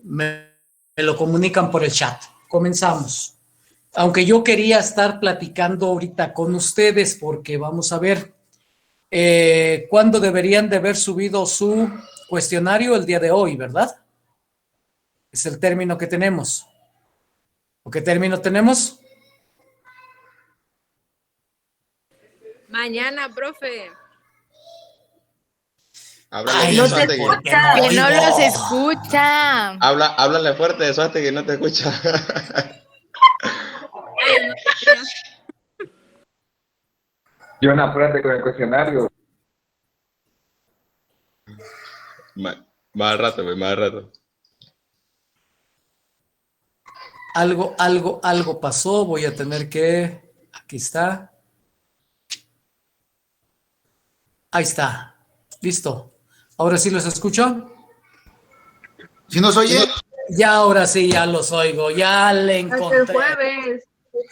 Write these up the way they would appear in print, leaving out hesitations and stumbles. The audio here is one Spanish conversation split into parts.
me lo comunican por el chat. Comenzamos. Aunque yo quería estar platicando ahorita con ustedes porque vamos a ver cuándo deberían de haber subido su cuestionario el día de hoy, ¿verdad? Es el término que tenemos. ¿O qué término tenemos? Mañana, profe. Háblale No eso te antes escucha. Que no los escucha. háblale fuerte eso antes que no te escucha. John, apúrate con el cuestionario. Más rato, pues, más rato. Algo pasó. Voy a tener que... Aquí está. Ahí está. Listo. ¿Ahora sí los escucho? ¿Sí nos oye? Ya, ahora sí, ya los oigo. Ya le encontré. Hasta el jueves.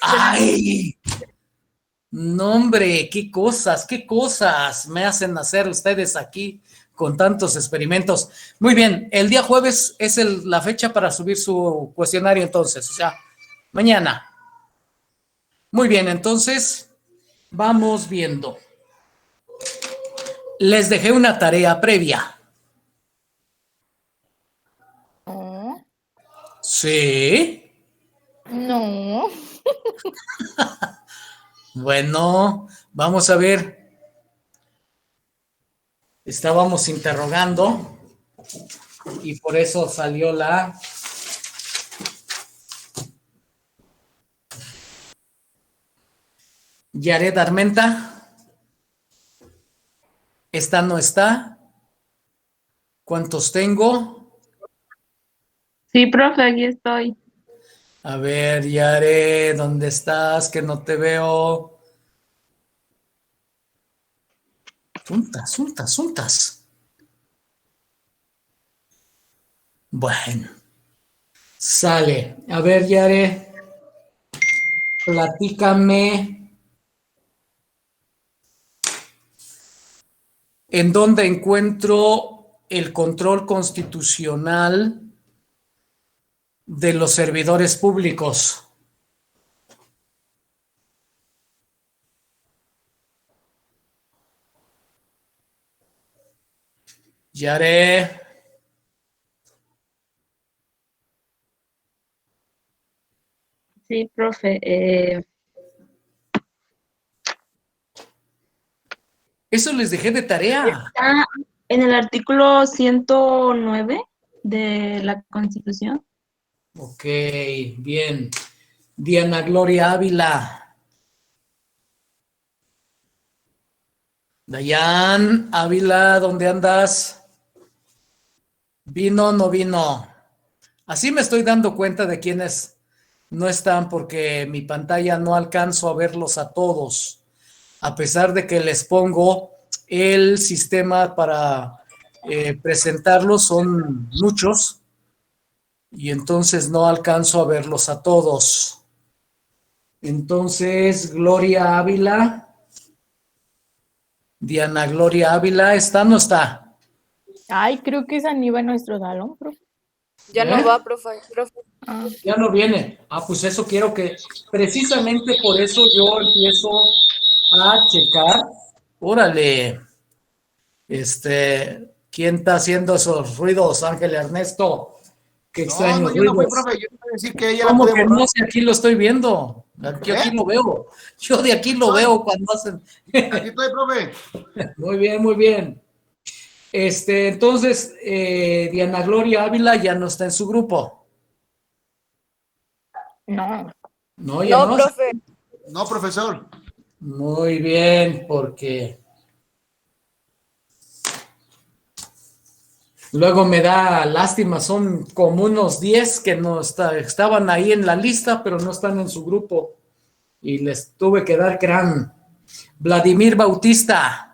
¡Ay! No, hombre, qué cosas me hacen hacer ustedes aquí con tantos experimentos. Muy bien, el día jueves es la fecha para subir su cuestionario entonces, o sea, mañana. Muy bien, entonces, vamos viendo. Les dejé una tarea previa. No. ¿Sí? No. Bueno, vamos a ver. Estábamos interrogando y por eso salió la... Yaret Armenta. ¿Esta no está? ¿Cuántos tengo? Sí, profe, aquí estoy. A ver, Yaret, ¿dónde estás? Que no te veo. Juntas. Bueno, sale. A ver, Yaret, platícame. ¿En dónde encuentro el control constitucional de los servidores públicos? Yare. Sí, profe. Eso les dejé de tarea. Está en el artículo 109 de la Constitución. Ok, bien. Diana Gloria Ávila. Dayan Ávila, ¿dónde andas? ¿Vino o no vino? Así me estoy dando cuenta de quienes no están porque mi pantalla no alcanzo a verlos a todos, a pesar de que les pongo el sistema para presentarlos, son muchos, y entonces no alcanzo a verlos a todos. Entonces, Gloria Ávila, Diana Gloria Ávila, ¿está o no está? Ay, creo que esa ni iba en nuestro salón, profe. Ya no va, profe. Ah. Ya no viene. Pues eso quiero que, precisamente por eso yo empiezo a checar. Órale, ¿quién está haciendo esos ruidos? Ángel Ernesto. Qué extraños yo no fui, ruidos. profe. Yo iba a decir que ella la ¿Cómo puede que borrar. no? Si aquí lo estoy viendo. Aquí lo veo. Yo de aquí lo veo cuando hacen. Aquí estoy, profe. Muy bien, muy bien. Entonces, Diana Gloria Ávila ya no está en su grupo. No. No, ya no. profe. No, profesor. Muy bien, porque luego me da lástima, son como unos 10 que no estaban ahí en la lista, pero no están en su grupo. Y les tuve que dar gran. Vladimir Bautista.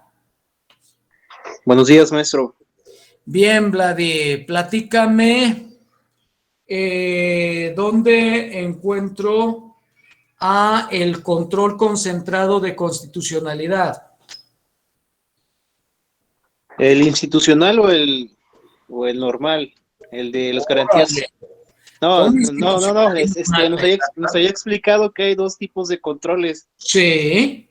Buenos días, maestro. Bien, Vladi, platícame dónde encuentro a el control concentrado de constitucionalidad. ¿El institucional o el normal? el de las garantías. No, es que nos había explicado que hay dos tipos de controles. Sí.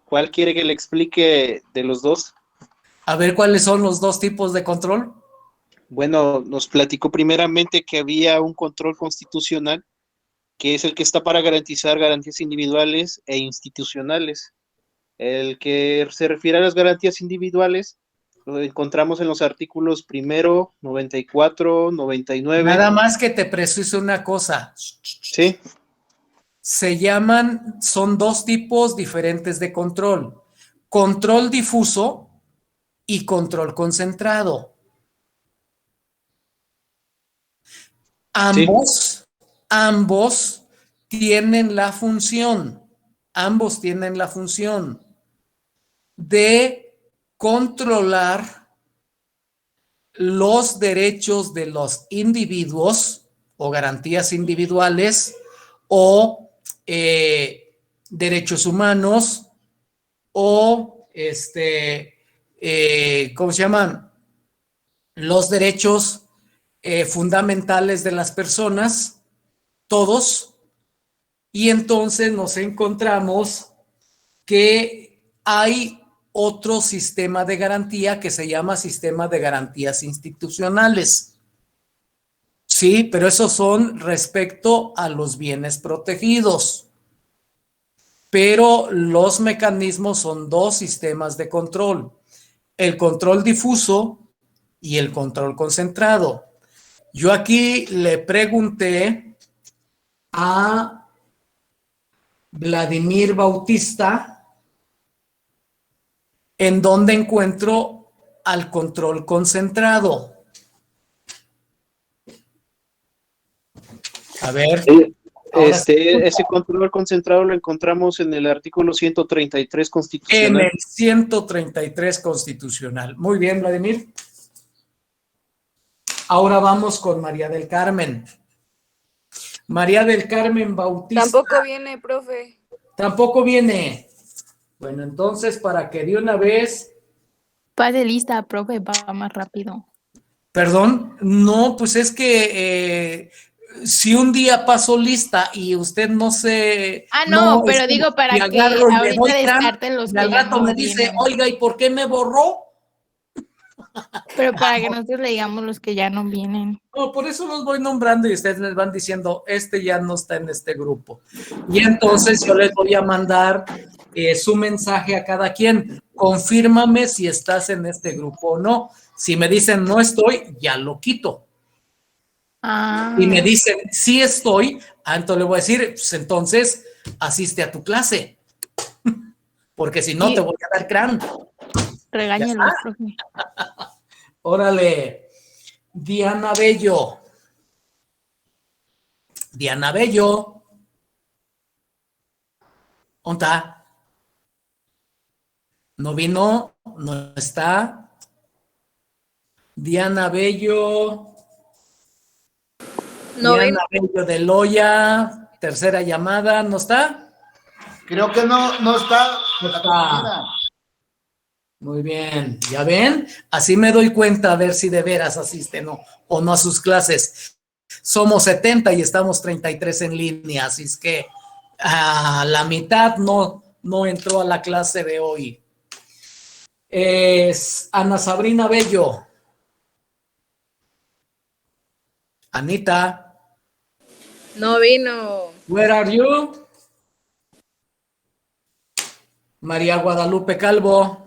¿Cuál quiere que le explique de los dos? A ver, ¿cuáles son los dos tipos de control? Bueno, nos platicó primeramente que había un control constitucional, que es el que está para garantizar garantías individuales e institucionales. El que se refiere a las garantías individuales lo encontramos en los artículos 1, 94, 99. Nada más que te preciso una cosa. Sí. Son dos tipos diferentes de control. Control difuso y control concentrado. Ambos tienen la función de controlar los derechos de los individuos o garantías individuales o derechos humanos o ¿cómo se llaman? Los derechos fundamentales de las personas, todos, y entonces nos encontramos que hay otro sistema de garantía que se llama sistema de garantías institucionales. Sí, pero esos son respecto a los bienes protegidos. Pero los mecanismos son dos sistemas de control: el control difuso y el control concentrado. Yo aquí le pregunté a Vladimir Bautista en dónde encuentro al control concentrado. A ver. Ese control concentrado lo encontramos en el artículo 133 constitucional. En el 133 constitucional. Muy bien, Vladimir. Ahora vamos con María del Carmen. María del Carmen Bautista. Tampoco viene, profe. Tampoco viene. Bueno, entonces, para que de una vez... Pase lista, profe, va más rápido. Perdón, no, pues es que si un día paso lista y usted no se... No, pero digo para que ahorita descarten los que al rato me dice, oiga, ¿y por qué me borró? Pero para que nosotros le digamos los que ya no vienen. No, por eso los voy nombrando y ustedes les van diciendo, ya no está en este grupo. Y entonces yo les voy a mandar su mensaje a cada quien. Confírmame si estás en este grupo o no. Si me dicen no estoy, ya lo quito. Y me dicen sí estoy, entonces le voy a decir, pues entonces asiste a tu clase. Porque si no, te voy a dar crán. Regáñalo, profe. Órale. Diana Bello. Diana Bello. ¿Dónde está? No vino, no está. Diana Bello. No Diana Bello de Loya. Tercera llamada, ¿no está? Creo que no está. No está. Muy bien, ¿ya ven? Así me doy cuenta a ver si de veras asisten o no a sus clases. Somos 70 y estamos 33 en línea, así es que la mitad no entró a la clase de hoy. Es Ana Sabrina Bello. Anita. No vino. Where are you? María Guadalupe Calvo.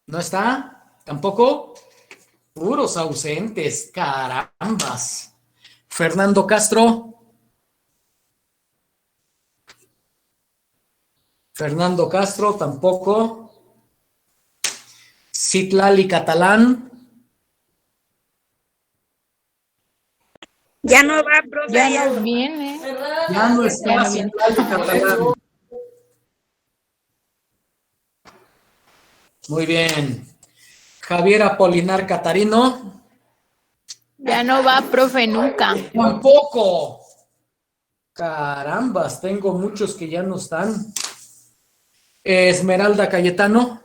¿No está? ¿Tampoco? Puros ausentes, carambas. Fernando Castro. Fernando Castro, tampoco. Citlali Catalán. Ya no va, profe. Ya no viene. Ya no está Citlali Catalán. Muy bien. Javier Apolinar Catarino. Ya no va, profe, nunca. Tampoco. Carambas, tengo muchos que ya no están. Esmeralda Cayetano.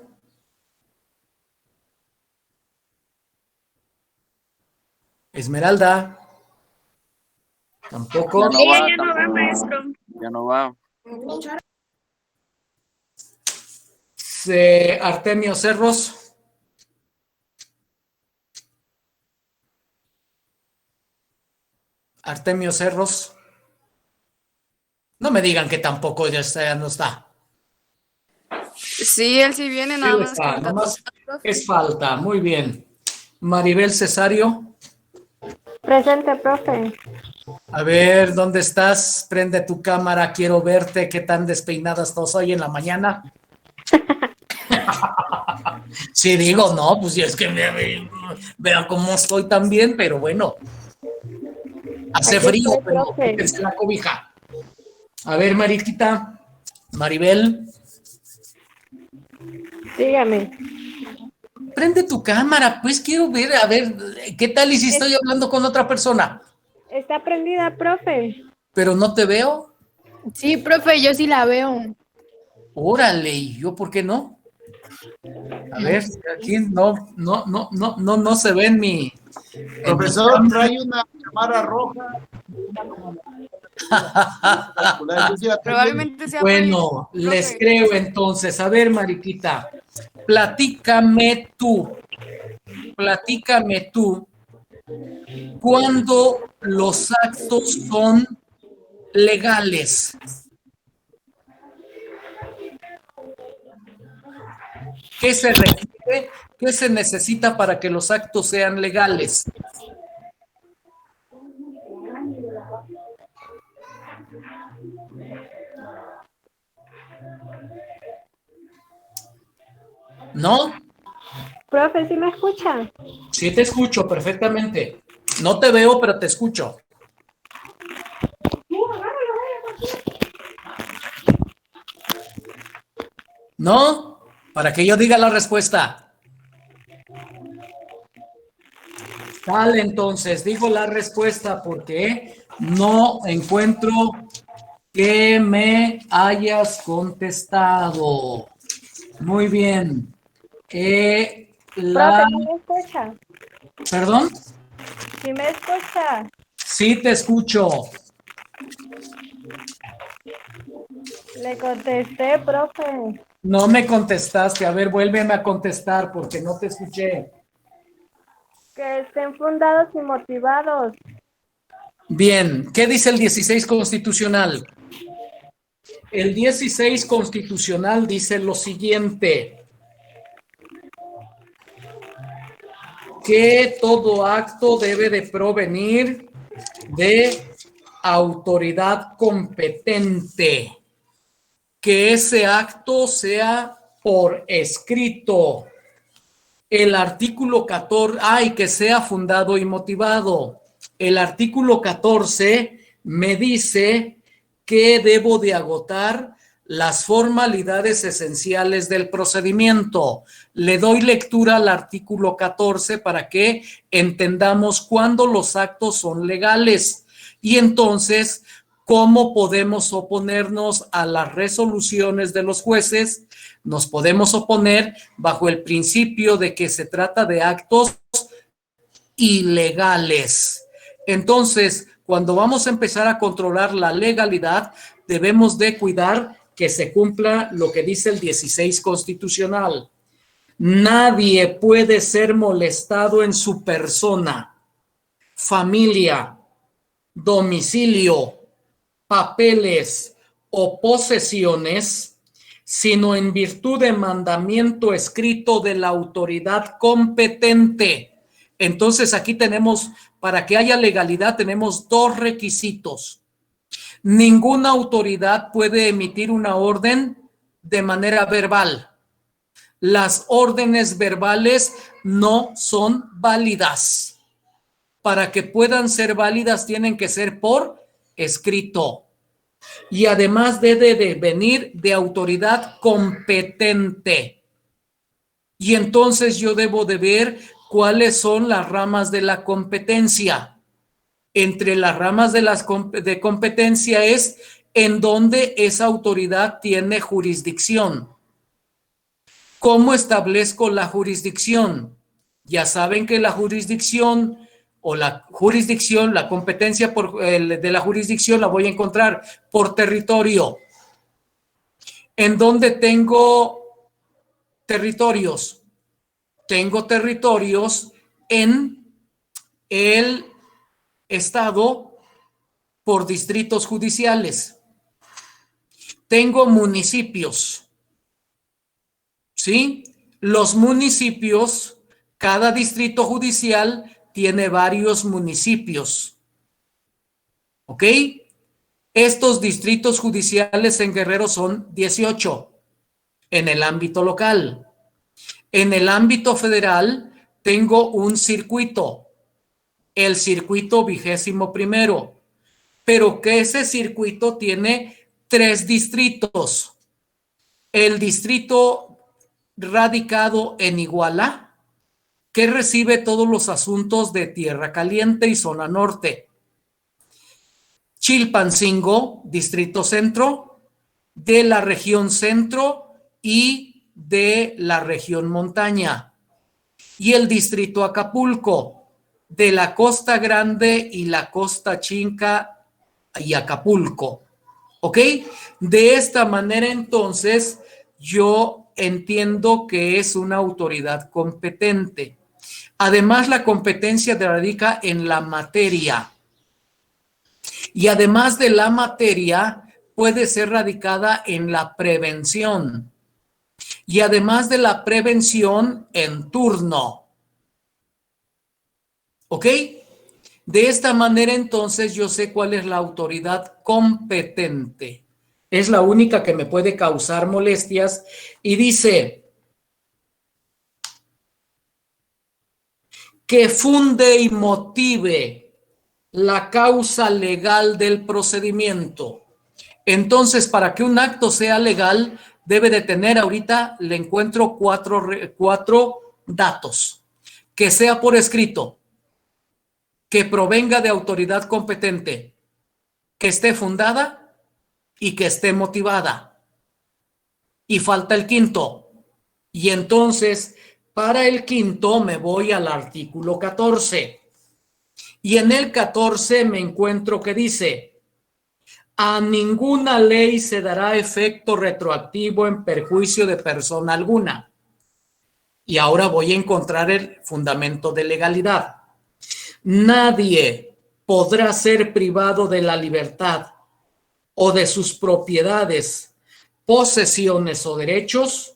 Esmeralda. Tampoco. Ella ya no va, maestro. Ya no va. Artemio Cerros. Artemio Cerros. No me digan que tampoco ya no está. Sí, él sí viene, nada Sí más. está, que nomás profe. es falta. Muy bien. Maribel Cesario. Presente, profe. A ver, ¿dónde estás? Prende tu cámara, quiero verte. ¿Qué tan despeinada estás hoy en la mañana? Sí, digo, no, pues si es que vean cómo estoy también, pero bueno. Hace Aquí frío, estoy, pero profe. quítense la cobija. A ver, Mariquita, Maribel, Dígame. prende tu cámara, pues quiero ver, a ver, ¿qué tal y si estoy hablando con otra persona? Está prendida, profe. Pero no te veo. Sí, profe, yo sí la veo. Órale, ¿y yo por qué no? A ver, aquí no se ve en mi... Profesor, trae una cámara roja. Probablemente sea Bueno, profe. les creo entonces. A ver, Mariquita, platícame tú, cuando los actos son legales. ¿Qué se requiere? ¿Qué se necesita para que los actos sean legales? ¿No? Profe, ¿sí me escucha? Sí te escucho perfectamente. No te veo, pero te escucho. ¿No? Para que yo diga la respuesta. Vale, entonces, digo la respuesta porque no encuentro que me hayas contestado. Muy bien. Profe, ¿sí me escucha? ¿Perdón? ¿Sí me escucha? Sí te escucho. Le contesté, profe. No me contestaste. A ver, vuélveme a contestar porque no te escuché. Que estén fundados y motivados. Bien, ¿qué dice el 16 constitucional? El 16 constitucional dice lo siguiente: que todo acto debe de provenir de autoridad competente, que ese acto sea por escrito. El artículo 14, y que sea fundado y motivado. El artículo 14 me dice que debo de agotar las formalidades esenciales del procedimiento. Le doy lectura al artículo 14 para que entendamos cuándo los actos son legales y entonces cómo podemos oponernos a las resoluciones de los jueces. Nos podemos oponer bajo el principio de que se trata de actos ilegales. Entonces, cuando vamos a empezar a controlar la legalidad, debemos de cuidar que se cumpla lo que dice el 16 constitucional. Nadie puede ser molestado en su persona, familia, domicilio, papeles o posesiones, sino en virtud de mandamiento escrito de la autoridad competente. Entonces aquí tenemos, para que haya legalidad, tenemos dos requisitos. Ninguna autoridad puede emitir una orden de manera verbal. Las órdenes verbales no son válidas. Para que puedan ser válidas tienen que ser por escrito. Y además debe de venir de autoridad competente. Y entonces yo debo de ver cuáles son las ramas de la competencia. Entre las ramas de competencia es en donde esa autoridad tiene jurisdicción. ¿Cómo establezco la jurisdicción? Ya saben que la jurisdicción o la jurisdicción, la competencia de la jurisdicción la voy a encontrar por territorio. ¿En dónde tengo territorios? Tengo territorios en el estado por distritos judiciales. Tengo municipios, ¿sí? Los municipios, cada distrito judicial tiene varios municipios, ¿ok? Estos distritos judiciales en Guerrero son 18 en el ámbito local. En el ámbito federal tengo un circuito, el circuito 21º, pero que ese circuito tiene 3 distritos. El distrito radicado en Iguala, que recibe todos los asuntos de Tierra Caliente y Zona Norte. Chilpancingo, Distrito Centro, de la región Centro y de la región Montaña. Y el Distrito Acapulco, de la Costa Grande y la Costa Chinca y Acapulco. ¿Ok? De esta manera, entonces, yo entiendo que es una autoridad competente. Además, la competencia radica en la materia. Y además de la materia, puede ser radicada en la prevención. Y además de la prevención, en turno. ¿Ok? De esta manera, entonces, yo sé cuál es la autoridad competente. Es la única que me puede causar molestias. Y dice que funde y motive la causa legal del procedimiento. Entonces, para que un acto sea legal, debe de tener, ahorita le encuentro cuatro datos. Que sea por escrito, que provenga de autoridad competente, que esté fundada y que esté motivada. Y falta el quinto. Y entonces, para el quinto me voy al artículo 14. Y en el 14 me encuentro que dice: a ninguna ley se dará efecto retroactivo en perjuicio de persona alguna. Y ahora voy a encontrar el fundamento de legalidad. Nadie podrá ser privado de la libertad o de sus propiedades, posesiones o derechos,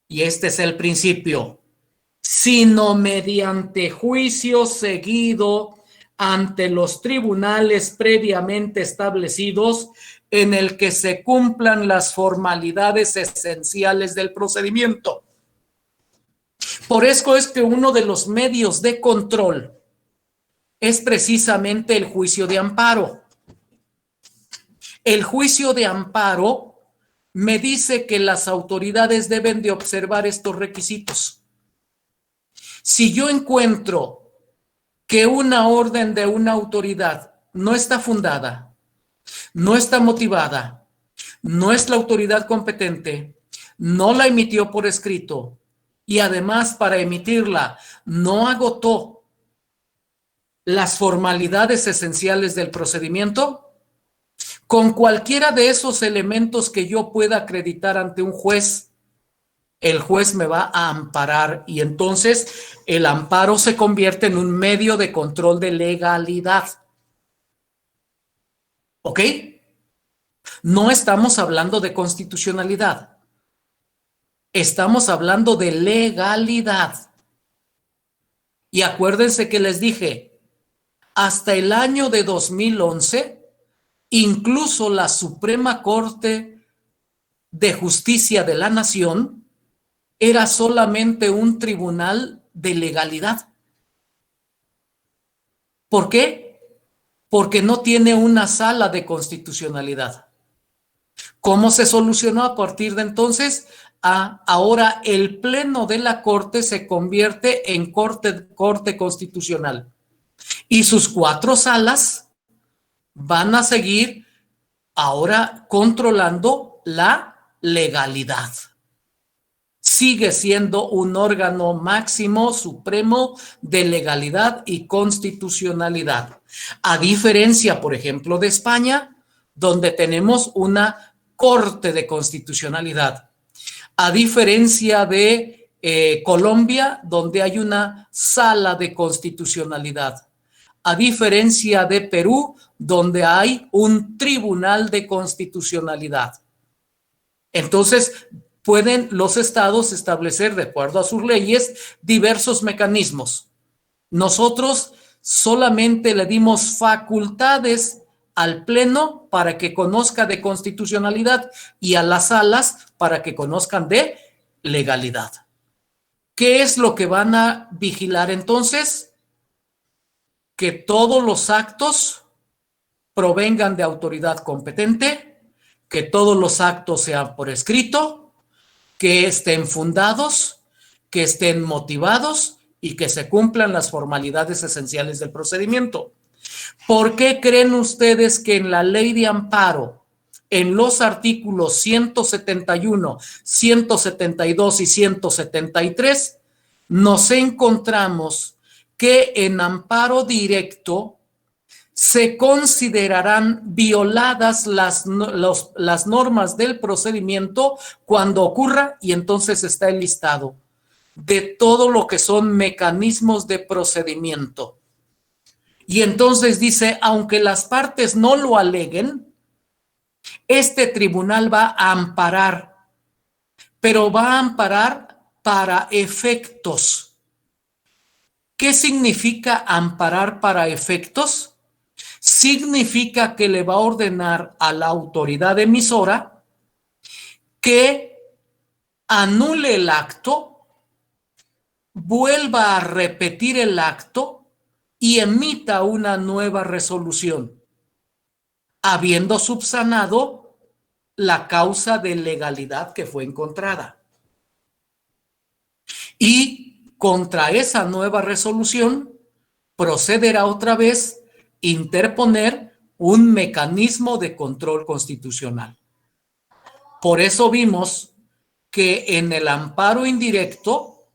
y este es el principio, sino mediante juicio seguido ante los tribunales previamente establecidos en el que se cumplan las formalidades esenciales del procedimiento. Por eso es que uno de los medios de control es precisamente el juicio de amparo. El juicio de amparo me dice que las autoridades deben de observar estos requisitos. Si yo encuentro que una orden de una autoridad no está fundada, no está motivada, no es la autoridad competente, no la emitió por escrito y además para emitirla no agotó las formalidades esenciales del procedimiento, con cualquiera de esos elementos que yo pueda acreditar ante un juez, el juez me va a amparar y entonces el amparo se convierte en un medio de control de legalidad. ¿Ok? No estamos hablando de constitucionalidad. Estamos hablando de legalidad. Y acuérdense que les dije, hasta el año de 2011, incluso la Suprema Corte de Justicia de la Nación era solamente un tribunal de legalidad. ¿Por qué? Porque no tiene una sala de constitucionalidad. ¿Cómo se solucionó a partir de entonces? Ahora el pleno de la Corte se convierte en Corte Constitucional. Y sus 4 salas van a seguir ahora controlando la legalidad. sigue siendo un órgano máximo, supremo de legalidad y constitucionalidad. A diferencia, por ejemplo, de España, donde tenemos una Corte de Constitucionalidad. A diferencia de Colombia, donde hay una Sala de Constitucionalidad. A diferencia de Perú, donde hay un Tribunal de Constitucionalidad. Entonces, pueden los estados establecer, de acuerdo a sus leyes, diversos mecanismos. Nosotros solamente le dimos facultades al Pleno para que conozca de constitucionalidad y a las salas para que conozcan de legalidad. ¿Qué es lo que van a vigilar entonces? Que todos los actos provengan de autoridad competente, que todos los actos sean por escrito, que estén fundados, que estén motivados y que se cumplan las formalidades esenciales del procedimiento. ¿Por qué creen ustedes que en la ley de amparo, en los artículos 171, 172 y 173, nos encontramos que en amparo directo se considerarán violadas las normas del procedimiento cuando ocurra, y entonces está el listado de todo lo que son mecanismos de procedimiento. Y entonces dice, aunque las partes no lo aleguen, este tribunal va a amparar, pero va a amparar para efectos. ¿Qué significa amparar para efectos? Significa que le va a ordenar a la autoridad emisora que anule el acto, vuelva a repetir el acto y emita una nueva resolución, habiendo subsanado la causa de legalidad que fue encontrada. Y contra esa nueva resolución procederá otra vez interponer un mecanismo de control constitucional. Por eso vimos que en el amparo indirecto,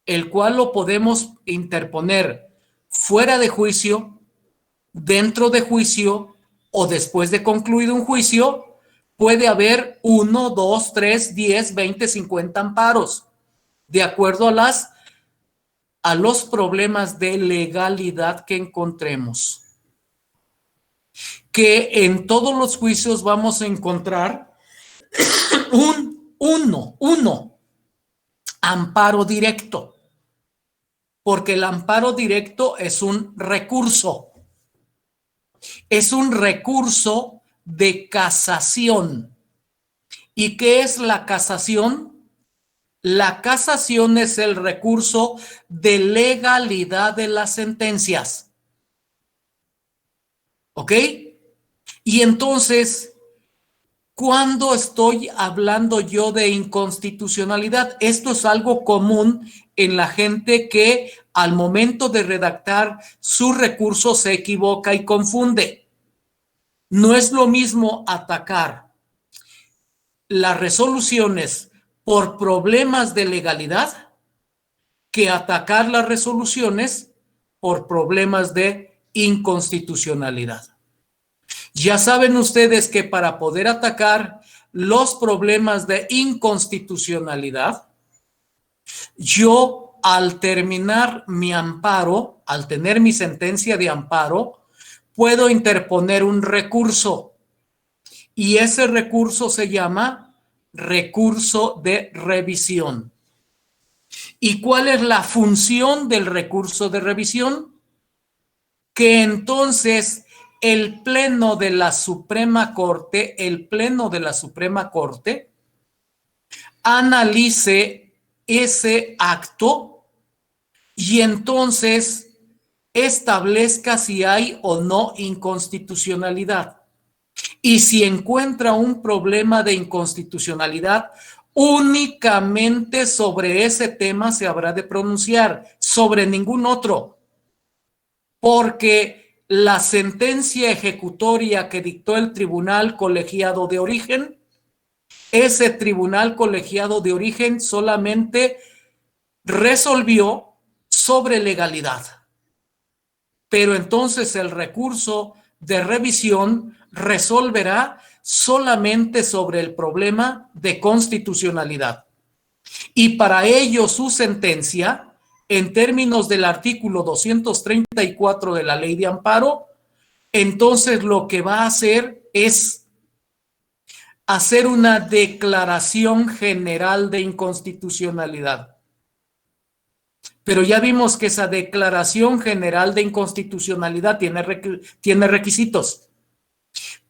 el cual lo podemos interponer fuera de juicio, dentro de juicio o después de concluido un juicio, puede haber 1, 2, 3, 10, 20, 50 amparos, de acuerdo a los problemas de legalidad que encontremos. Que en todos los juicios vamos a encontrar uno, amparo directo, porque el amparo directo es un recurso de casación. ¿Y qué es la casación? La casación es el recurso de legalidad de las sentencias. ¿Ok? Y entonces, ¿cuándo estoy hablando yo de inconstitucionalidad? Esto es algo común en la gente que al momento de redactar su recurso se equivoca y confunde. No es lo mismo atacar las resoluciones por problemas de legalidad que atacar las resoluciones por problemas de inconstitucionalidad. Ya saben ustedes que para poder atacar los problemas de inconstitucionalidad, yo al terminar mi amparo, al tener mi sentencia de amparo, puedo interponer un recurso y ese recurso se llama recurso de revisión. ¿Y cuál es la función del recurso de revisión? Que entonces el Pleno de la Suprema Corte, analice ese acto y entonces establezca si hay o no inconstitucionalidad. Y si encuentra un problema de inconstitucionalidad, únicamente sobre ese tema se habrá de pronunciar, sobre ningún otro, porque la sentencia ejecutoria que dictó el tribunal colegiado de origen ese tribunal colegiado de origen solamente resolvió sobre legalidad. Pero entonces el recurso de revisión resolverá solamente sobre el problema de constitucionalidad. Y para ello su sentencia, en términos del artículo 234 de la Ley de Amparo, entonces lo que va a hacer es hacer una declaración general de inconstitucionalidad. Pero ya vimos que esa declaración general de inconstitucionalidad tiene requisitos.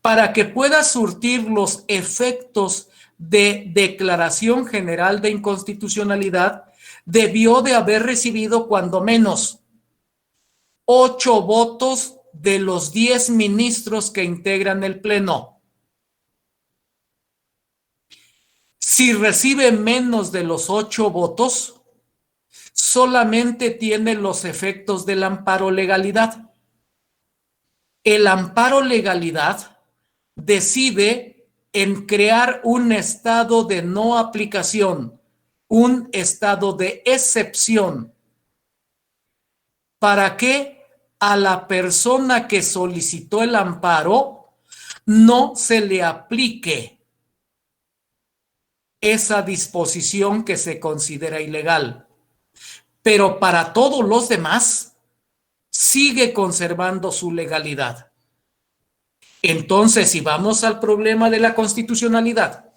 Para que pueda surtir los efectos de declaración general de inconstitucionalidad, debió de haber recibido cuando menos 8 votos de los 10 ministros que integran el Pleno. Si recibe menos de los 8 votos, solamente tiene los efectos del amparo legalidad. El amparo legalidad decide en crear un estado de no aplicación, un estado de excepción, para que a la persona que solicitó el amparo no se le aplique esa disposición que se considera ilegal. Pero para todos los demás, sigue conservando su legalidad. Entonces, si vamos al problema de la constitucionalidad,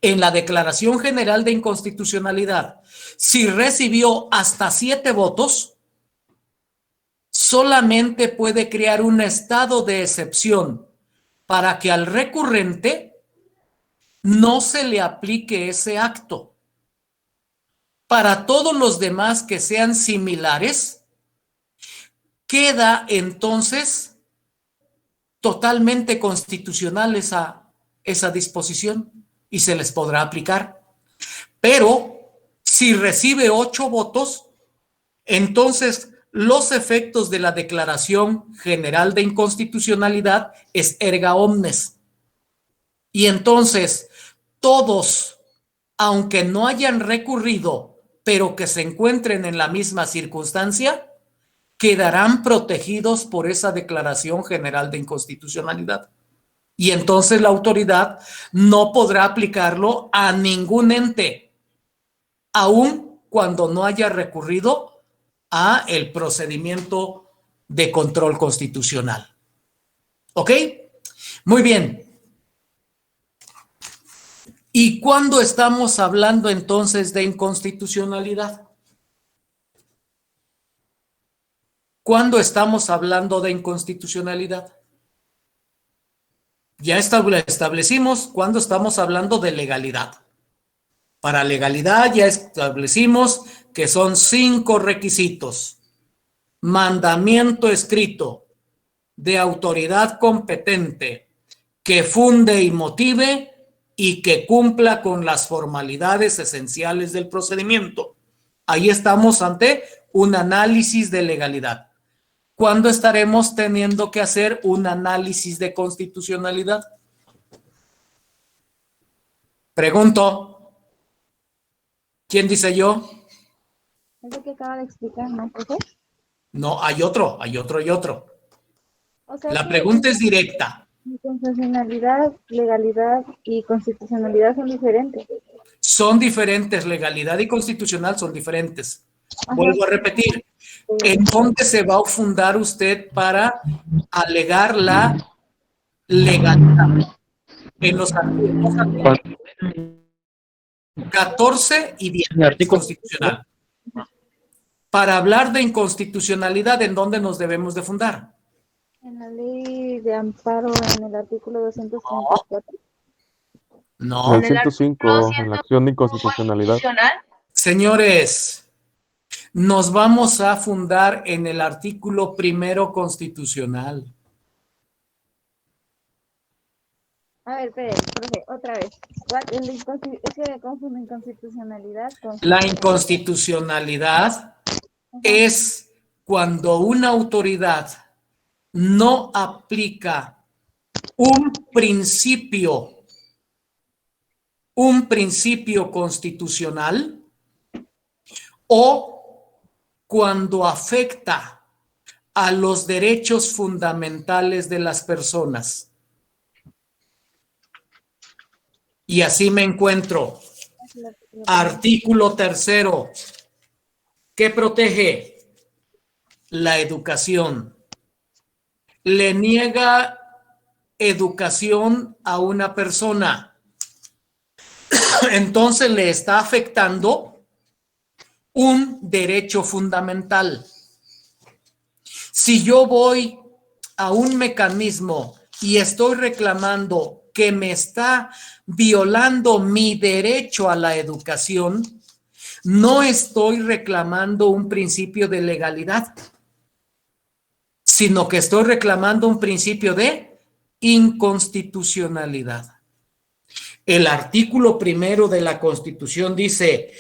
en la Declaración General de Inconstitucionalidad, si recibió hasta 7 votos, solamente puede crear un estado de excepción para que al recurrente no se le aplique ese acto. Para todos los demás que sean similares, queda entonces totalmente constitucional esa disposición y se les podrá aplicar. Pero si recibe 8 votos, entonces los efectos de la Declaración General de Inconstitucionalidad es erga omnes. Y entonces todos, aunque no hayan recurrido, pero que se encuentren en la misma circunstancia, quedarán protegidos por esa Declaración General de Inconstitucionalidad. Y entonces la autoridad no podrá aplicarlo a ningún ente, aun cuando no haya recurrido a el procedimiento de control constitucional. ¿Ok? Muy bien. ¿Y cuándo estamos hablando entonces de inconstitucionalidad? ¿Cuándo estamos hablando de inconstitucionalidad? Ya establecimos cuándo estamos hablando de legalidad. Para legalidad ya establecimos que son 5 requisitos. Mandamiento escrito de autoridad competente que funde y motive y que cumpla con las formalidades esenciales del procedimiento. Ahí estamos ante un análisis de legalidad. ¿Cuándo estaremos teniendo que hacer un análisis de constitucionalidad? Pregunto. ¿Quién dice yo? Es lo que acaba de explicar, ¿no, profe? No, hay otro. O sea, La que pregunta es directa. constitucionalidad, legalidad y constitucionalidad son diferentes. Son diferentes, legalidad y constitucional son diferentes. Ajá. Vuelvo a repetir. ¿En dónde se va a fundar usted para alegar la legalidad? En los artículos 14 y 10 constitucional. Para hablar de inconstitucionalidad, ¿en dónde nos debemos de fundar? En la ley de amparo, en el artículo 234. No. En el 105, en la acción de inconstitucionalidad. Señores, nos vamos a fundar en el artículo 1 constitucional. A ver, espere, profe, otra vez. Es que confunden inconstitucionalidad con... La inconstitucionalidad es cuando una autoridad no aplica un principio un principio constitucional o cuando afecta a los derechos fundamentales de las personas. Y así me encuentro. Artículo 3º. ¿Qué protege? La educación. Le niega educación a una persona. Entonces le está afectando un derecho fundamental. Si yo voy a un mecanismo y estoy reclamando que me está violando mi derecho a la educación, no estoy reclamando un principio de legalidad, sino que estoy reclamando un principio de inconstitucionalidad. El artículo 1 de la Constitución dice: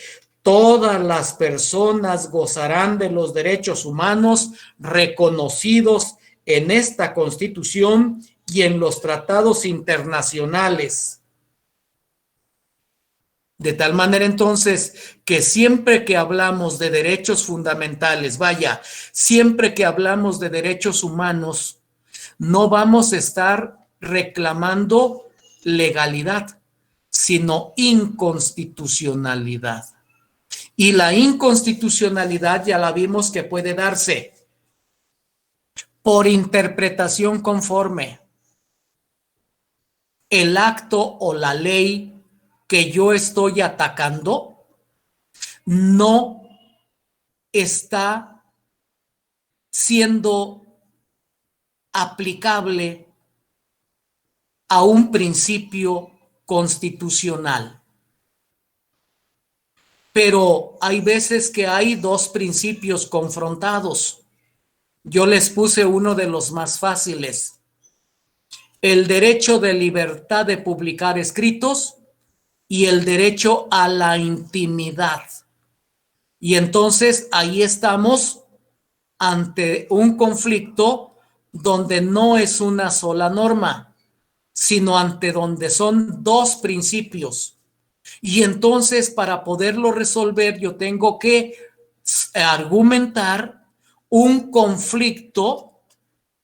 todas las personas gozarán de los derechos humanos reconocidos en esta Constitución y en los tratados internacionales. De tal manera entonces que siempre que hablamos de derechos fundamentales, vaya, siempre que hablamos de derechos humanos, no vamos a estar reclamando legalidad, sino inconstitucionalidad. Y la inconstitucionalidad ya la vimos que puede darse por interpretación conforme. El acto o la ley que yo estoy atacando no está siendo aplicable a un principio constitucional. Pero hay veces que hay dos principios confrontados. Yo les puse uno de los más fáciles: el derecho de libertad de publicar escritos y el derecho a la intimidad. Y entonces ahí estamos ante un conflicto donde no es una sola norma, sino ante donde son dos principios. Y entonces para poderlo resolver yo tengo que argumentar un conflicto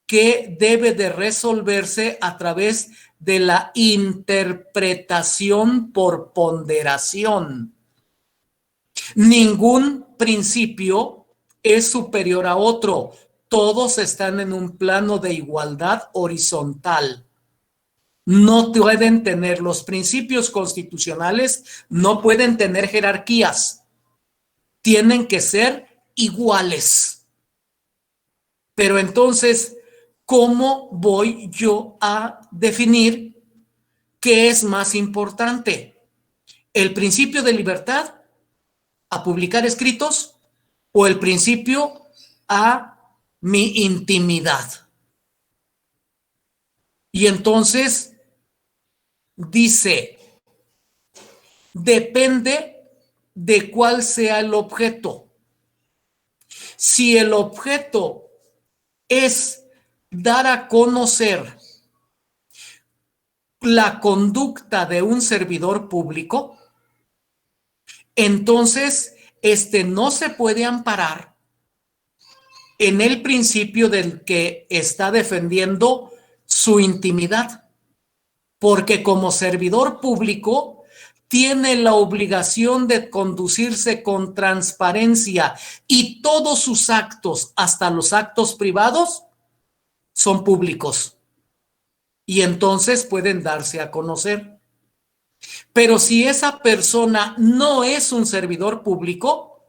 que debe de resolverse a través de la interpretación por ponderación. Ningún principio es superior a otro. Todos están en un plano de igualdad horizontal. No pueden tener, los principios constitucionales no pueden tener jerarquías. Tienen que ser iguales. Pero entonces, ¿cómo voy yo a definir qué es más importante? ¿El principio de libertad a publicar escritos o el principio a mi intimidad? Y entonces dice, depende de cuál sea el objeto. Si el objeto es dar a conocer la conducta de un servidor público, entonces no se puede amparar en el principio del que está defendiendo su intimidad, porque como servidor público tiene la obligación de conducirse con transparencia y todos sus actos, hasta los actos privados, son públicos y entonces pueden darse a conocer. Pero si esa persona no es un servidor público,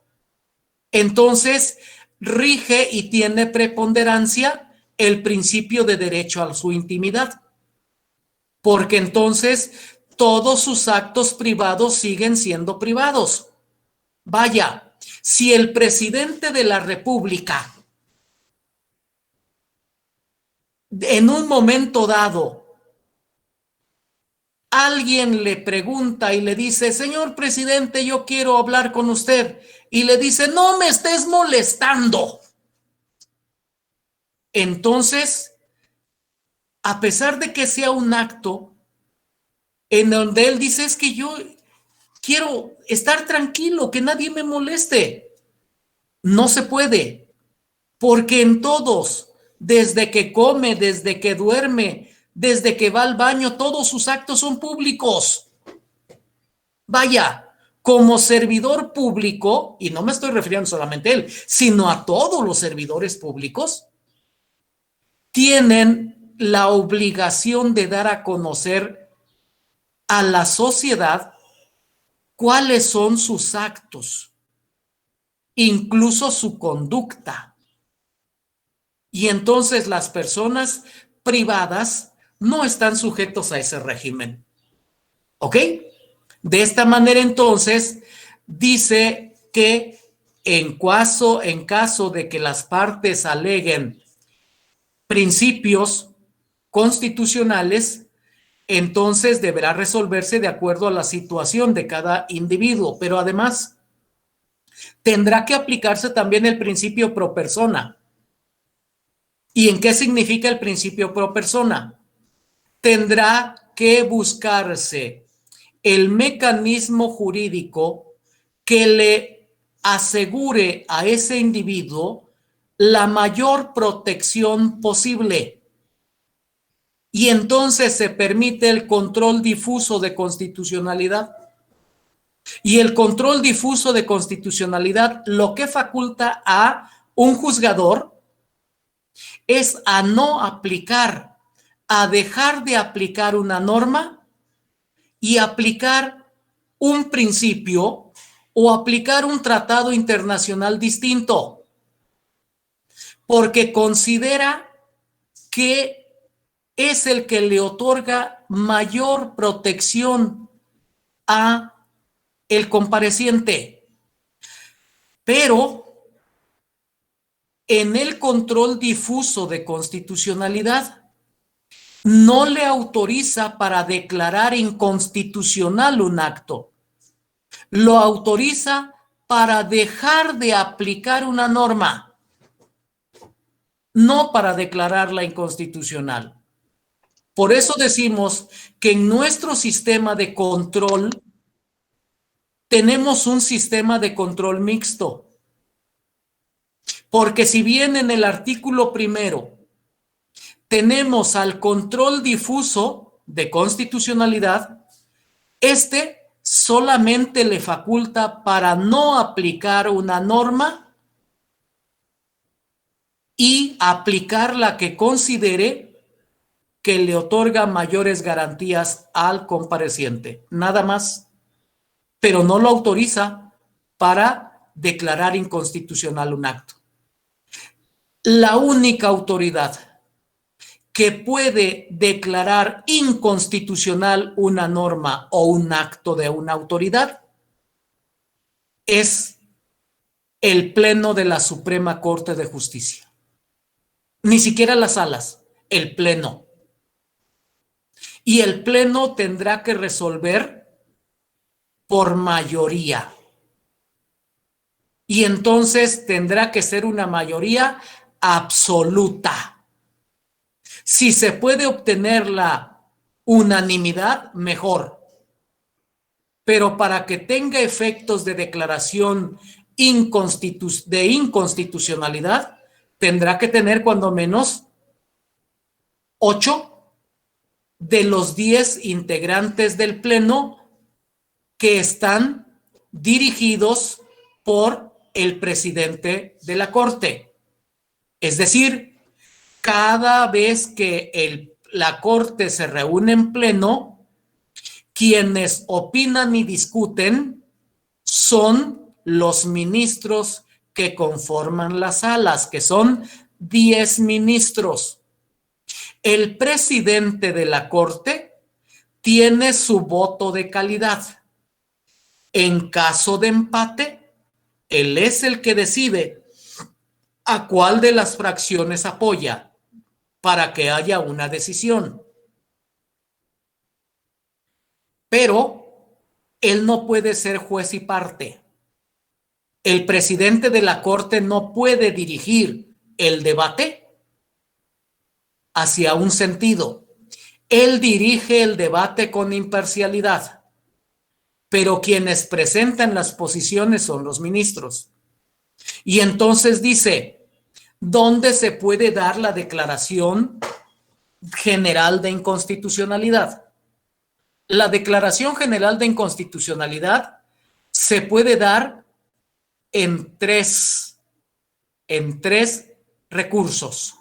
entonces rige y tiene preponderancia el principio de derecho a su intimidad, porque entonces todos sus actos privados siguen siendo privados. Vaya, si el presidente de la República en un momento dado alguien le pregunta y le dice, señor presidente, yo quiero hablar con usted, y le dice, no me estés molestando, entonces, a pesar de que sea un acto en donde él dice, es que yo quiero estar tranquilo, que nadie me moleste. No se puede, porque en todos, desde que come, desde que duerme, desde que va al baño, todos sus actos son públicos. Vaya, como servidor público, y no me estoy refiriendo solamente a él, sino a todos los servidores públicos, tienen la obligación de dar a conocer a la sociedad cuáles son sus actos, incluso su conducta. Y entonces las personas privadas no están sujetos a ese régimen. ¿Ok? De esta manera, entonces, dice que en caso de que las partes aleguen principios constitucionales, entonces deberá resolverse de acuerdo a la situación de cada individuo, pero además tendrá que aplicarse también el principio pro persona. ¿Y en qué significa el principio pro persona? Tendrá que buscarse el mecanismo jurídico que le asegure a ese individuo la mayor protección posible. Y entonces se permite el control difuso de constitucionalidad. Y el control difuso de constitucionalidad lo que faculta a un juzgador es a no aplicar, a dejar de aplicar una norma y aplicar un principio o aplicar un tratado internacional distinto, porque considera que es el que le otorga mayor protección a el compareciente. Pero en el control difuso de constitucionalidad no le autoriza para declarar inconstitucional un acto. Lo autoriza para dejar de aplicar una norma, no para declararla inconstitucional. Por eso decimos que en nuestro sistema de control tenemos un sistema de control mixto. Porque si bien en el artículo primero tenemos al control difuso de constitucionalidad, este solamente le faculta para no aplicar una norma y aplicar la que considere que le otorga mayores garantías al compareciente. Nada más. Pero no lo autoriza para declarar inconstitucional un acto. La única autoridad que puede declarar inconstitucional una norma o un acto de una autoridad es el Pleno de la Suprema Corte de Justicia. Ni siquiera las salas, el Pleno. Y el Pleno tendrá que resolver por mayoría. Y entonces tendrá que ser una mayoría absoluta. Si se puede obtener la unanimidad, mejor. Pero para que tenga efectos de declaración de inconstitucionalidad, tendrá que tener cuando menos 8 de los 10 integrantes del Pleno que están dirigidos por el presidente de la Corte. Es decir, cada vez que la Corte se reúne en pleno, quienes opinan y discuten son los ministros que conforman las salas, que son 10 ministros. El presidente de la Corte tiene su voto de calidad. En caso de empate, él es el que decide a cuál de las fracciones apoya para que haya una decisión. Pero él no puede ser juez y parte. El presidente de la Corte no puede dirigir el debate hacia un sentido. Él dirige el debate con imparcialidad. pero quienes presentan las posiciones son los ministros. Y entonces dice, ¿dónde se puede dar la declaración general de inconstitucionalidad? La declaración general de inconstitucionalidad se puede dar en tres recursos.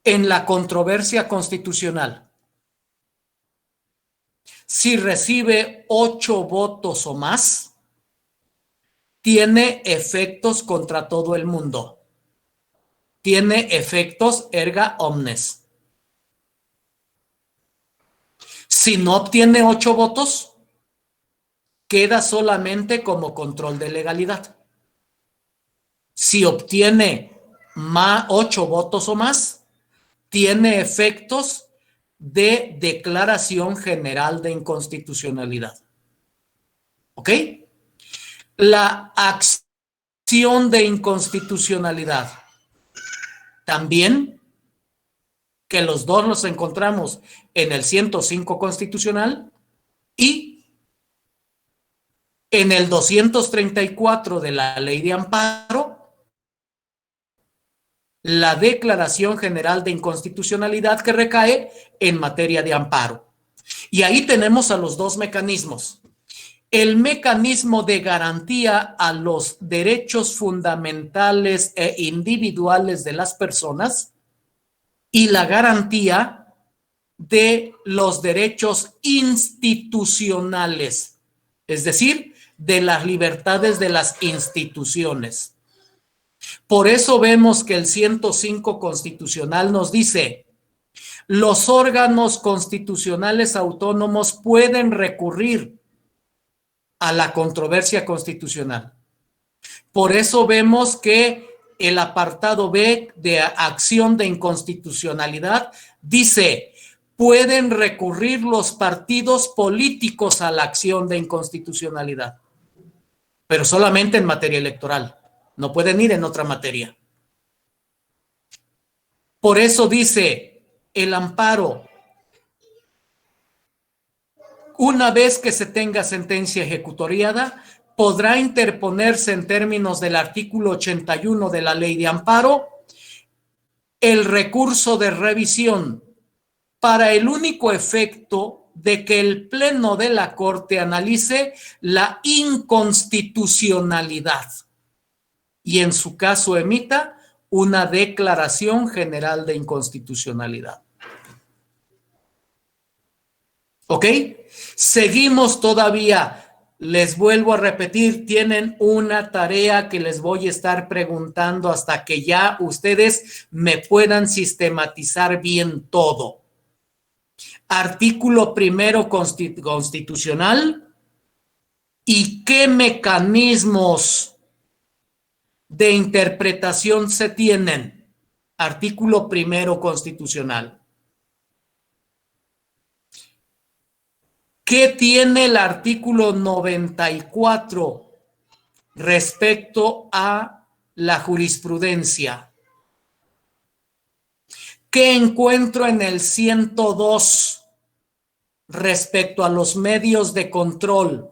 En la controversia constitucional. Si recibe 8 votos o más, tiene efectos contra todo el mundo. Tiene efectos erga omnes. Si no obtiene 8 votos, queda solamente como control de legalidad. Si obtiene 8 votos o más, tiene efectos de declaración general de inconstitucionalidad. ¿Ok? La acción de inconstitucionalidad también, que los dos los encontramos en el 105 constitucional y en el 234 de la Ley de Amparo, la Declaración General de Inconstitucionalidad que recae en materia de amparo. Y ahí tenemos a los dos mecanismos. El mecanismo de garantía a los derechos fundamentales e individuales de las personas y la garantía de los derechos institucionales, es decir, de las libertades de las instituciones. Por eso vemos que el 105 constitucional nos dice, los órganos constitucionales autónomos pueden recurrir a la controversia constitucional. Por eso vemos que el apartado B de acción de inconstitucionalidad dice, pueden recurrir los partidos políticos a la acción de inconstitucionalidad, pero solamente en materia electoral. No pueden ir en otra materia. Por eso dice el amparo, una vez que se tenga sentencia ejecutoriada, podrá interponerse en términos del artículo 81 de la Ley de Amparo el recurso de revisión para el único efecto de que el Pleno de la Corte analice la inconstitucionalidad y en su caso emita una declaración general de inconstitucionalidad. ¿Ok? Seguimos todavía. Les vuelvo a repetir, tienen una tarea que les voy a estar preguntando hasta que ya ustedes me puedan sistematizar bien todo. Artículo primero constitucional y qué mecanismos de interpretación se tienen. Artículo primero constitucional. ¿Qué tiene el artículo 94 respecto a la jurisprudencia? ¿Qué encuentro en el 102 respecto a los medios de control?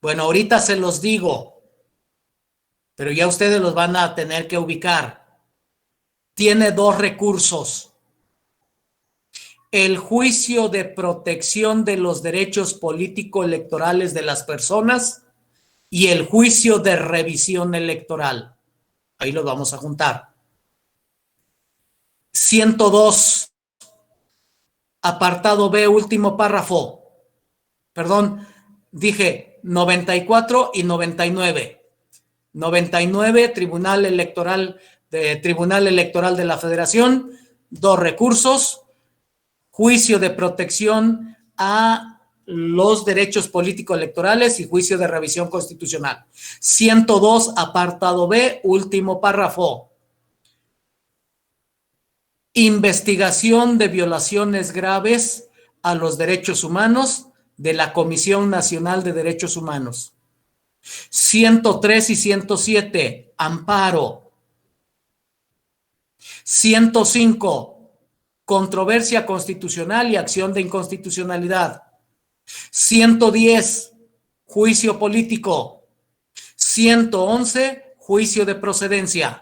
Bueno, ahorita se los digo, pero ya ustedes los van a tener que ubicar. Tiene dos recursos. El juicio de protección de los derechos político-electorales de las personas y el juicio de revisión electoral. Ahí los vamos a juntar. 102, apartado B, último párrafo. Perdón, dije 94 y 99. 99, Tribunal Electoral de la Federación, dos recursos. Juicio de protección a los derechos político-electorales y juicio de revisión constitucional. 102, apartado B, último párrafo. Investigación de violaciones graves a los derechos humanos de la Comisión Nacional de Derechos Humanos. 103 y 107, amparo. 105, controversia constitucional y acción de inconstitucionalidad. 110, juicio político. 111, juicio de procedencia.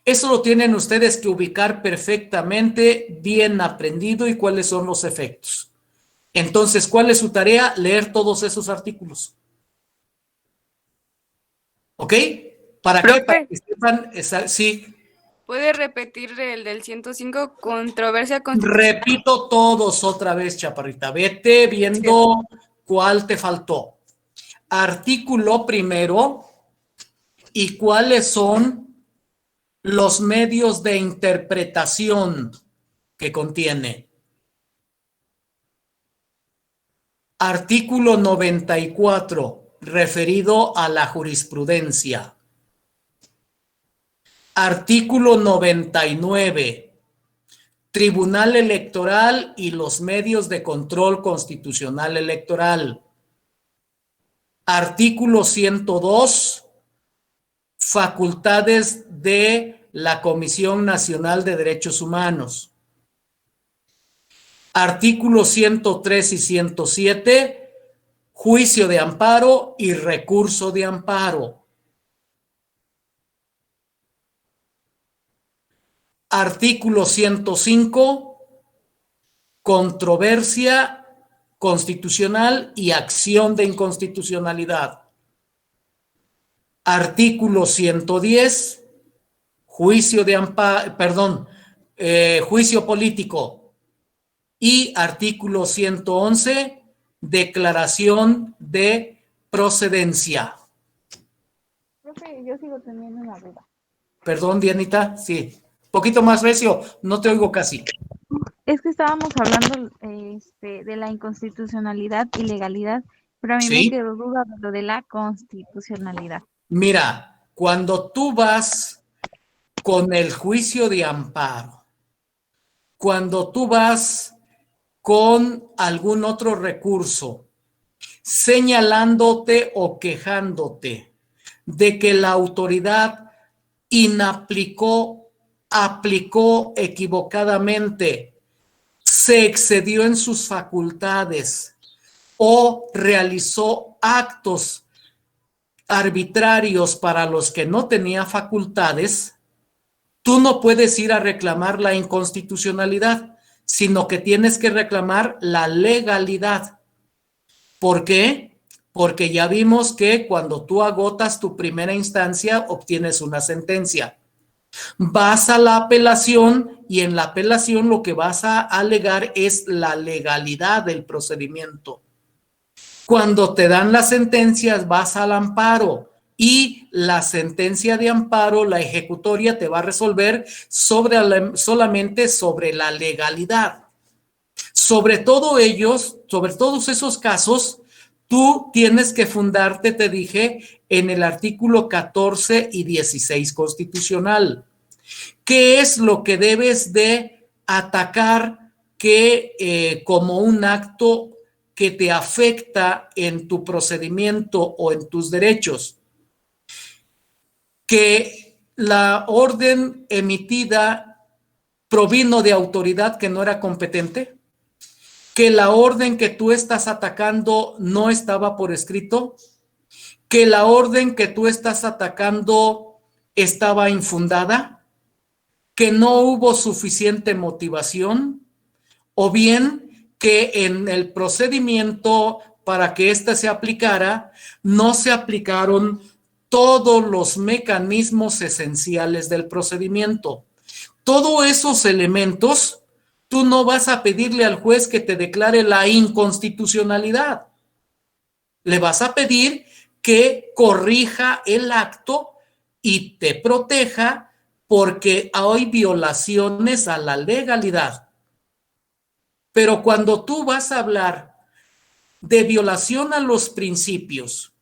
Eso lo tienen ustedes que ubicar perfectamente, bien aprendido, y cuáles son los efectos. Entonces, ¿cuál es su tarea? Leer todos esos artículos. ¿Ok? ¿Para qué? Para que sepan, sí. ¿Puede repetir el del 105, controversia constitucional? Repito todos otra vez, Chaparrita. Vete viendo cuál te faltó. Artículo primero y cuáles son los medios de interpretación que contiene. Artículo 94, referido a la jurisprudencia. Artículo 99, Tribunal Electoral y los medios de control constitucional electoral. Artículo 102, facultades de la Comisión Nacional de Derechos Humanos. Artículos 103 y 107, juicio de amparo y recurso de amparo. Artículo 105, controversia constitucional y acción de inconstitucionalidad. Artículo 110, juicio de amparo, juicio político. Y artículo 111, declaración de procedencia. Profe, yo sigo teniendo una duda. Perdón, Dianita, sí. Poquito más recio, no te oigo casi. Es que estábamos hablando de la inconstitucionalidad y legalidad, pero a mí Sí. me quedó duda de lo de la constitucionalidad. Mira, cuando tú vas con el juicio de amparo, cuando tú vas con algún otro recurso, señalándote o quejándote de que la autoridad aplicó equivocadamente, se excedió en sus facultades o realizó actos arbitrarios para los que no tenía facultades, tú no puedes ir a reclamar la inconstitucionalidad, sino que tienes que reclamar la legalidad. ¿Por qué? Porque ya vimos que cuando tú agotas tu primera instancia, obtienes una sentencia. Vas a la apelación y en la apelación lo que vas a alegar es la legalidad del procedimiento. Cuando te dan las sentencias, vas al amparo y la sentencia de amparo, la ejecutoria, te va a resolver solamente sobre la legalidad. Sobre todos esos casos, tú tienes que fundarte, te dije, en el artículo 14 y 16 constitucional. ¿Qué es lo que debes de atacar como un acto que te afecta en tu procedimiento o en tus derechos? Que la orden emitida provino de autoridad que no era competente, que la orden que tú estás atacando no estaba por escrito, que la orden que tú estás atacando estaba infundada, que no hubo suficiente motivación, o bien que en el procedimiento para que ésta se aplicara, no se aplicaron todos los mecanismos esenciales del procedimiento. Todos esos elementos, tú no vas a pedirle al juez que te declare la inconstitucionalidad. Le vas a pedir que corrija el acto y te proteja porque hay violaciones a la legalidad. Pero cuando tú vas a hablar de violación a los principios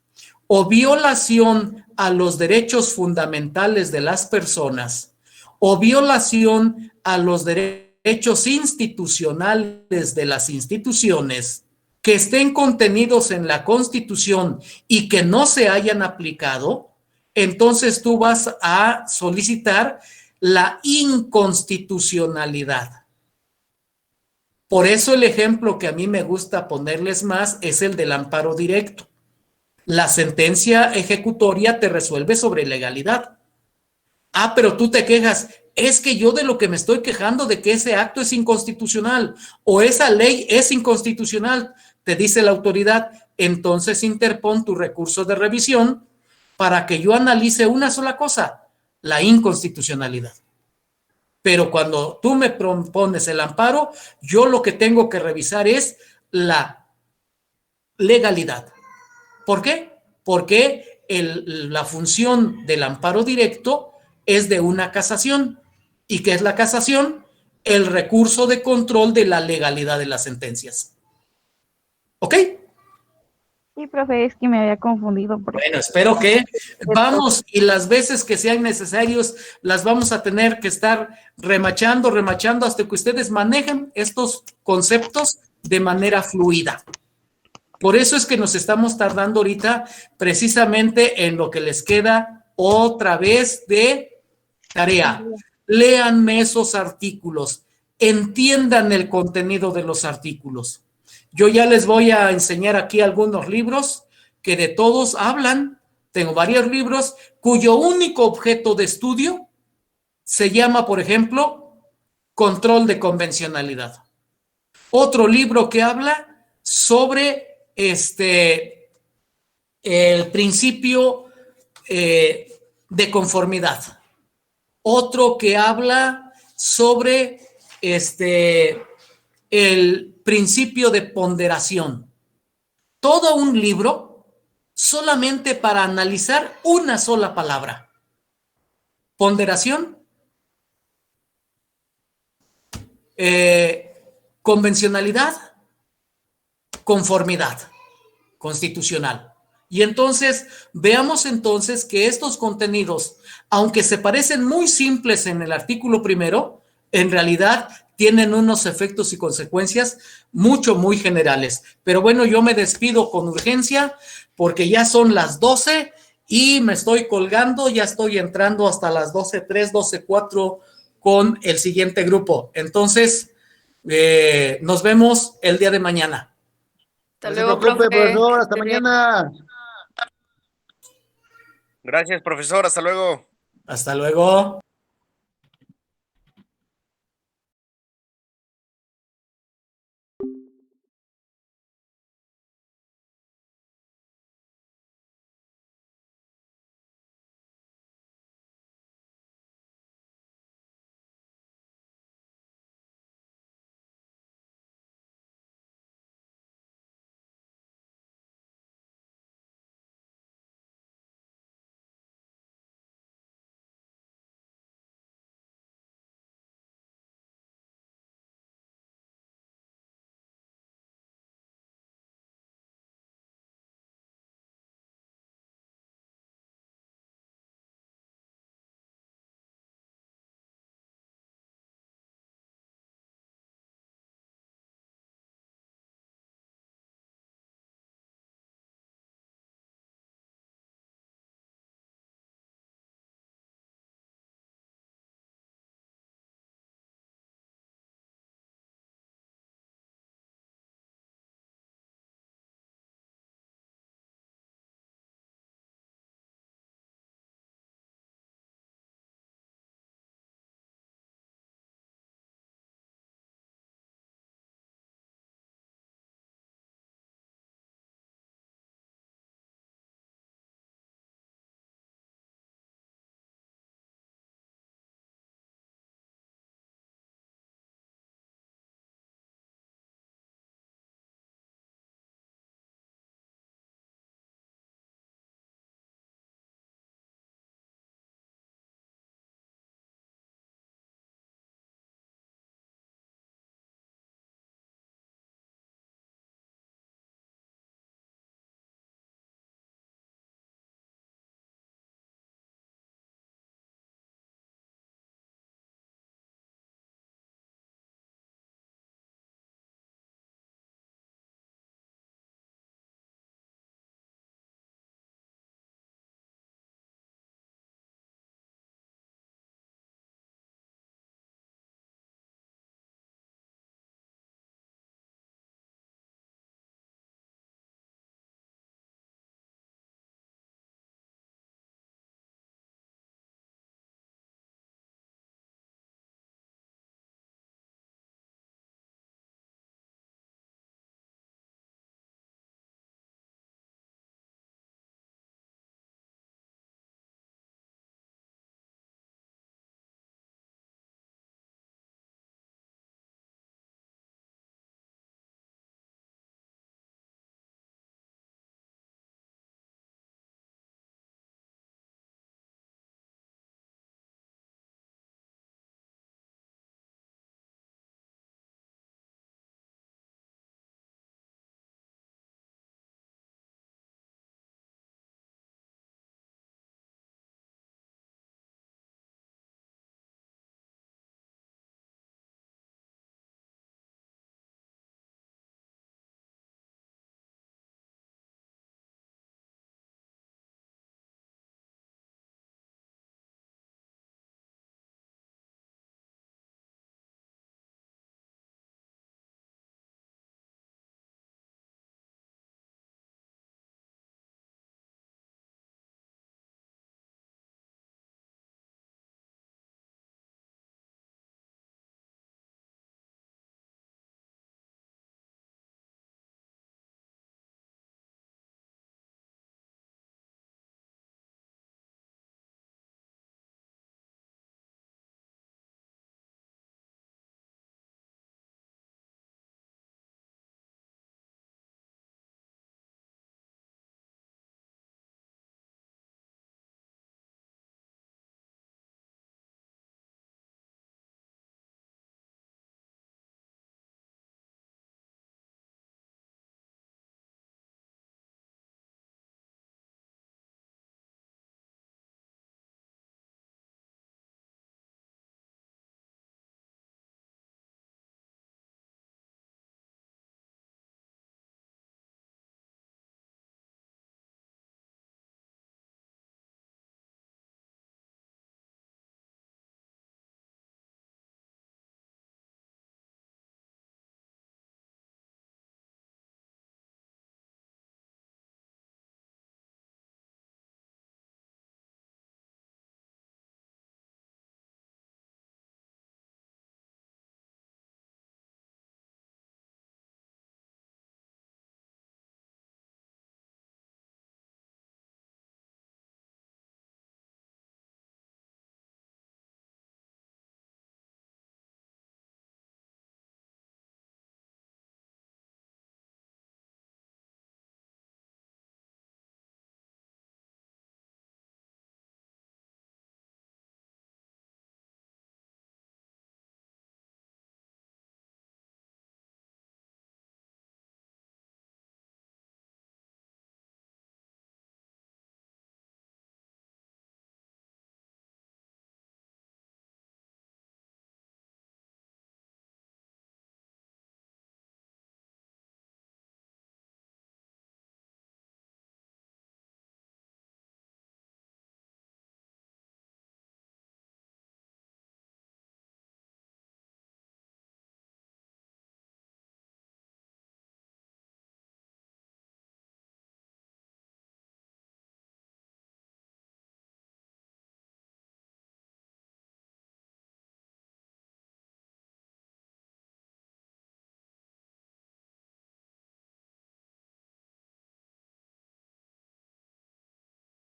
o violación a los derechos fundamentales de las personas o violación a los derechos institucionales de las instituciones que estén contenidos en la Constitución y que no se hayan aplicado, entonces tú vas a solicitar la inconstitucionalidad. Por eso el ejemplo que a mí me gusta ponerles más es el del amparo directo. La sentencia ejecutoria te resuelve sobre legalidad. Ah, pero tú te quejas, es que yo de lo que me estoy quejando de que ese acto es inconstitucional o esa ley es inconstitucional, te dice la autoridad, entonces interpon tu recurso de revisión para que yo analice una sola cosa, la inconstitucionalidad. Pero cuando tú me propones el amparo, yo lo que tengo que revisar es la legalidad. ¿Por qué? Porque la función del amparo directo es de una casación. ¿Y qué es la casación? El recurso de control de la legalidad de las sentencias. ¿Ok? Sí, profe, es que me había confundido. Bueno, espero que vamos y las veces que sean necesarios las vamos a tener que estar remachando hasta que ustedes manejen estos conceptos de manera fluida. Por eso es que nos estamos tardando ahorita precisamente en lo que les queda otra vez de tarea. Léanme esos artículos, entiendan el contenido de los artículos. Yo ya les voy a enseñar aquí algunos libros que de todos hablan. Tengo varios libros cuyo único objeto de estudio se llama, por ejemplo, control de convencionalidad. Otro libro que habla sobre el principio de conformidad. Otro que habla sobre el principio de ponderación. Todo un libro solamente para analizar una sola palabra. Ponderación, convencionalidad, conformidad constitucional. Y entonces, veamos entonces que estos contenidos, aunque se parecen muy simples en el artículo primero, en realidad tienen unos efectos y consecuencias muy generales. Pero bueno, yo me despido con urgencia porque ya son las 12 y me estoy colgando, ya estoy entrando hasta las 12:03, 12:04 con el siguiente grupo. Entonces, nos vemos el día de mañana. Hasta No se luego, preocupe, profe. profesor. Hasta mañana. Gracias, profesor. Hasta luego. Hasta luego.